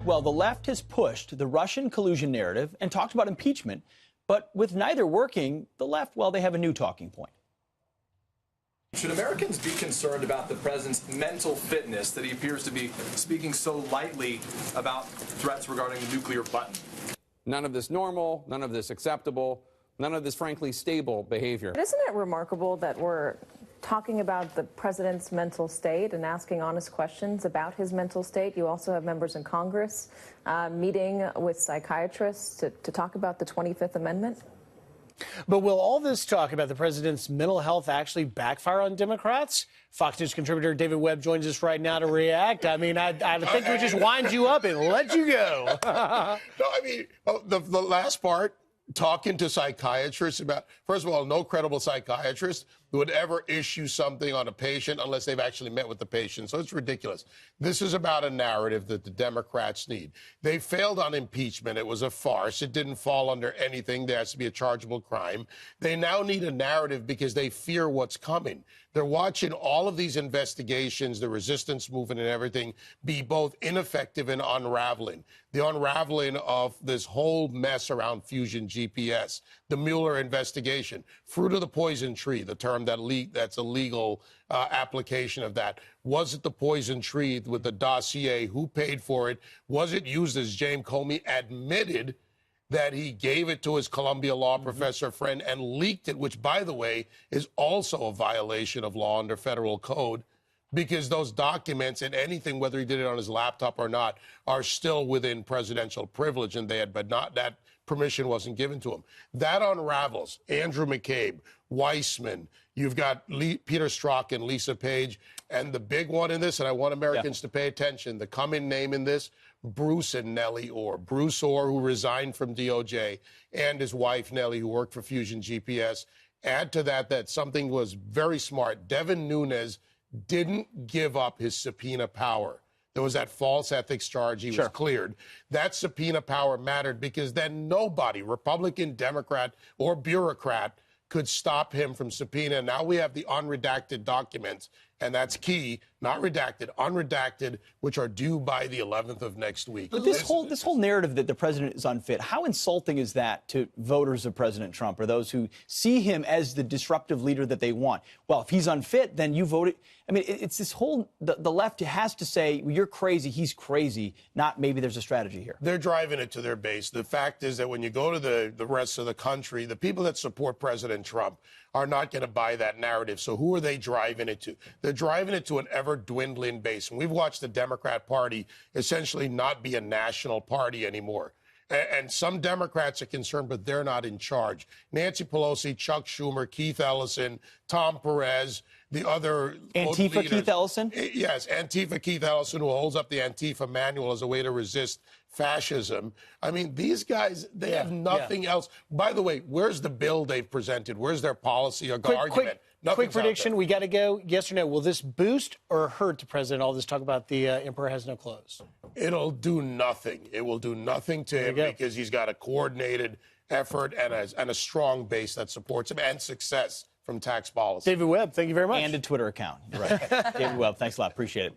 Well, the left has pushed the Russian collusion narrative and talked about impeachment, but with neither working, the left, well, they have a new talking point. Should Americans be concerned about the president's mental fitness, that he appears to be speaking so lightly about threats regarding the nuclear button? None of this normal, none of this acceptable, none of this, frankly, stable behavior. Isn't it remarkable that we're talking about the president's mental state and asking honest questions about his mental state? You also have members in Congress meeting with psychiatrists to talk about the 25th Amendment. But will all this talk about the president's mental health actually backfire on Democrats? Fox News contributor David Webb joins us right now to react. I mean, I think we just wind you up and let you go. No, I mean, the last part, talking to psychiatrists about, first of all, no credible psychiatrist would ever issue something on a patient unless they've actually met with the patient. So it's ridiculous. This is about a narrative that the Democrats need. They failed on impeachment. It was a farce. It didn't fall under anything. There has to be a chargeable crime. They now need a narrative because they fear what's coming. They're watching all of these investigations, the resistance movement and everything, be both ineffective and unraveling. The unraveling of this whole mess around Fusion GPS, the Mueller investigation, fruit of the poison tree, the term that's a legal application of that. Was it the poison tree with the dossier? Who paid for it? Was it used, as James Comey admitted, that he gave it to his Columbia law professor friend and leaked it, which, by the way, is also a violation of law under federal code, because those documents and anything, whether he did it on his laptop or not, are still within presidential privilege, and but not that permission wasn't given to him. That unravels Andrew McCabe, Weissman. You've got Peter Strzok and Lisa Page. And the big one in this, and I want Americans to pay attention, the coming name in this, Bruce and Nellie Orr. Bruce Orr, who resigned from DOJ, and his wife, Nellie, who worked for Fusion GPS. Add to that something was very smart. Devin Nunes didn't give up his subpoena power. There was that false ethics charge. He was cleared. That subpoena power mattered because then nobody, Republican, Democrat, or bureaucrat, could stop him from subpoena. Now we have the unredacted documents, and that's key, not redacted, unredacted, which are due by the 11th of next week. But this whole narrative that the president is unfit, how insulting is that to voters of President Trump or those who see him as the disruptive leader that they want? Well, if he's unfit, then you voted. I mean, it's this whole, the left has to say, well, you're crazy, he's crazy, not maybe there's a strategy here. They're driving it to their base. The fact is that when you go to the rest of the country, the people that support President Trump are not going to buy that narrative. So who are they driving it to? They're driving it to an ever-dwindling base. And we've watched the Democrat Party essentially not be a national party anymore. And some Democrats are concerned, but they're not in charge. Nancy Pelosi, Chuck Schumer, Keith Ellison, Tom Perez, the other Antifa leaders. Keith Ellison? Yes, Antifa Keith Ellison, who holds up the Antifa manual as a way to resist fascism. I mean, these guys, they have nothing else. By the way, where's the bill they've presented? Where's their policy or argument? Quick prediction. We got to go. Yes or no? Will this boost or hurt the president? All this talk about the emperor has no clothes. It'll do nothing. It will do nothing to him because he's got a coordinated effort and a strong base that supports him and success from tax policy. David Webb, thank you very much. And a Twitter account. You're right. David Webb, thanks a lot. Appreciate it.